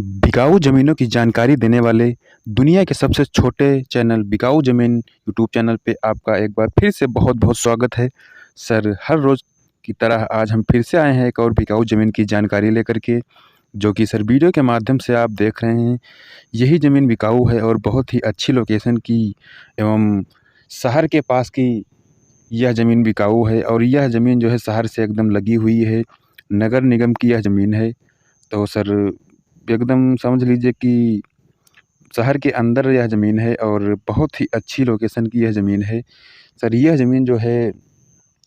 बिकाऊ ज़मीनों की जानकारी देने वाले दुनिया के सबसे छोटे चैनल बिकाऊ ज़मीन यूट्यूब चैनल पे आपका एक बार फिर से बहुत-बहुत स्वागत है। सर, हर रोज़ की तरह आज हम फिर से आए हैं एक और बिकाऊ ज़मीन की जानकारी लेकर के, जो कि सर वीडियो के माध्यम से आप देख रहे हैं। यही ज़मीन बिकाऊ है और बहुत ही अच्छी लोकेशन की एवं शहर के पास की यह ज़मीन बिकाऊ है और यह ज़मीन जो है शहर से एकदम लगी हुई है। नगर निगम की यह ज़मीन है। तो सर एकदम समझ लीजिए कि शहर के अंदर यह ज़मीन है और बहुत ही अच्छी लोकेशन की यह ज़मीन है। सर यह ज़मीन जो है,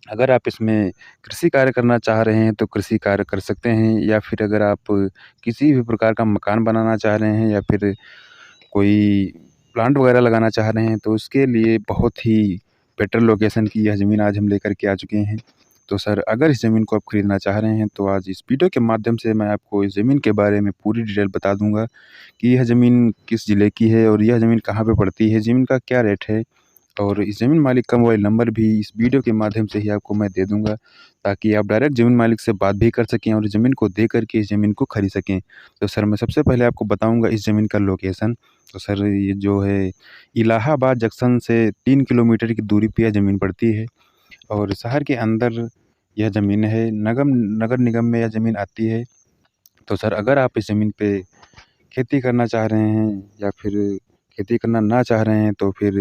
अगर आप इसमें कृषि कार्य करना चाह रहे हैं तो कृषि कार्य कर सकते हैं, या फिर अगर आप किसी भी प्रकार का मकान बनाना चाह रहे हैं या फिर कोई प्लांट वगैरह लगाना चाह रहे हैं तो उसके लिए बहुत ही बेटर लोकेशन की यह ज़मीन आज हम लेकर के आ चुके हैं। तो सर, अगर इस ज़मीन को आप खरीदना चाह रहे हैं तो आज इस वीडियो के माध्यम से मैं आपको इस ज़मीन के बारे में पूरी डिटेल बता दूँगा कि यह ज़मीन किस ज़िले की है और यह ज़मीन कहाँ पे पड़ती है, ज़मीन का क्या रेट है, और इस ज़मीन मालिक का मोबाइल नंबर भी इस वीडियो के माध्यम से ही आपको मैं दे दूँगा, ताकि आप डायरेक्ट ज़मीन मालिक से बात भी कर सकें और ज़मीन को देख कर के इस ज़मीन को खरीद सकें। तो सर, मैं सबसे पहले आपको बताऊँगा इस ज़मीन का लोकेशन। तो सर, ये जो है इलाहाबाद जंक्शन से 3 किलोमीटर की दूरी पे यह ज़मीन पड़ती है और शहर के अंदर यह ज़मीन है। नगर निगम में यह ज़मीन आती है। तो सर, अगर आप इस ज़मीन पे खेती करना चाह रहे हैं या फिर खेती करना ना चाह रहे हैं तो फिर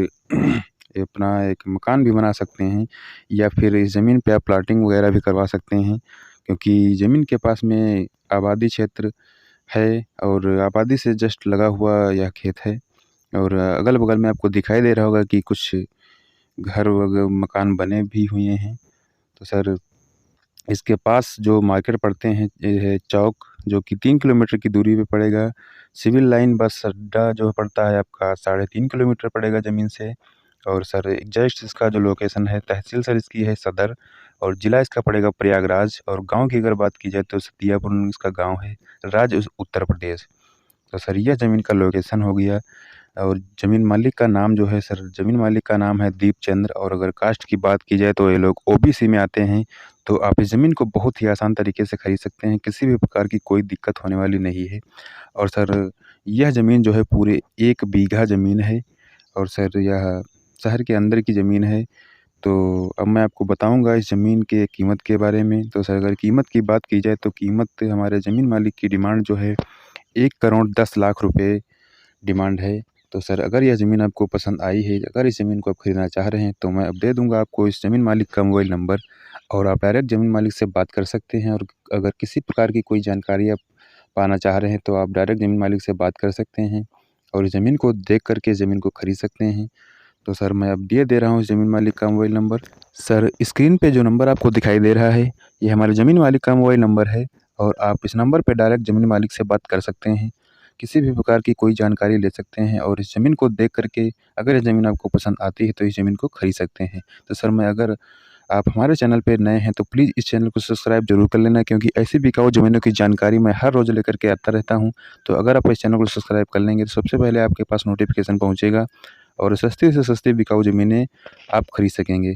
ये अपना एक मकान भी बना सकते हैं, या फिर इस ज़मीन पे आप प्लॉटिंग वगैरह भी करवा सकते हैं, क्योंकि ज़मीन के पास में आबादी क्षेत्र है और आबादी से जस्ट लगा हुआ यह खेत है। और अगल-बगल में आपको दिखाई दे रहा होगा कि कुछ घर मकान बने भी हुए हैं। तो सर, इसके पास जो मार्केट पड़ते हैं, ये है चौक, जो कि 3 किलोमीटर की दूरी पे पड़ेगा। सिविल लाइन बस अड्डा जो पड़ता है आपका 3.5 किलोमीटर पड़ेगा ज़मीन से। और सर, एग्जैक्ट इसका जो लोकेशन है, तहसील सर इसकी है सदर और ज़िला इसका पड़ेगा प्रयागराज, और गाँव की अगर बात की जाए तो सतियापुर इसका गाँव है, राज्य उत्तर प्रदेश। तो सर, यह ज़मीन का लोकेशन हो गया। और ज़मीन मालिक का नाम जो है सर, ज़मीन मालिक का नाम है दीपचंद्र, और अगर कास्ट की बात की जाए तो ये लोग ओबीसी में आते हैं। तो आप इस ज़मीन को बहुत ही आसान तरीके से खरीद सकते हैं, किसी भी प्रकार की कोई दिक्कत होने वाली नहीं है। और सर, यह ज़मीन जो है पूरे 1 बीघा ज़मीन है और सर यह शहर के अंदर की ज़मीन है। तो अब मैं आपको बताऊँगा इस ज़मीन के कीमत के बारे में। तो सर, अगर कीमत की बात की जाए तो कीमत हमारे ज़मीन मालिक की डिमांड जो है 1 करोड़ 10 लाख रुपए डिमांड है। तो सर, अगर यह ज़मीन आपको पसंद आई है, अगर इस ज़मीन को आप खरीदना चाह रहे हैं तो मैं अब दे दूँगा आपको इस ज़मीन मालिक का मोबाइल नंबर, और आप डायरेक्ट ज़मीन मालिक से बात कर सकते हैं। और अगर किसी प्रकार की कोई जानकारी आप पाना चाह रहे हैं तो आप डायरेक्ट ज़मीन मालिक से बात कर सकते हैं और इस ज़मीन को देख कर के ज़मीन को खरीद सकते हैं। तो सर, मैं अब दे रहा हूँ इस ज़मीन मालिक का मोबाइल नंबर। सर, स्क्रीन पे जो नंबर आपको दिखाई दे रहा है, ये हमारे ज़मीन मालिक का मोबाइल नंबर है और आप इस नंबर पे डायरेक्ट ज़मीन मालिक से बात कर सकते हैं। किसी भी प्रकार की कोई जानकारी ले सकते हैं और इस ज़मीन को देख कर के अगर ये ज़मीन आपको पसंद आती है तो इस ज़मीन को खरीद सकते हैं। तो सर, मैं अगर आप हमारे चैनल पे नए हैं तो प्लीज़ इस चैनल को सब्सक्राइब ज़रूर कर लेना, क्योंकि ऐसी बिकाऊ ज़मीनों की जानकारी मैं हर रोज़ लेकर के आता रहता हूँ। तो अगर आप इस चैनल को सब्सक्राइब कर लेंगे तो सबसे पहले आपके पास नोटिफ़िकेशन पहुँचेगा और सस्ती से सस्ती बिकाऊ ज़मीनें आप खरीद सकेंगे।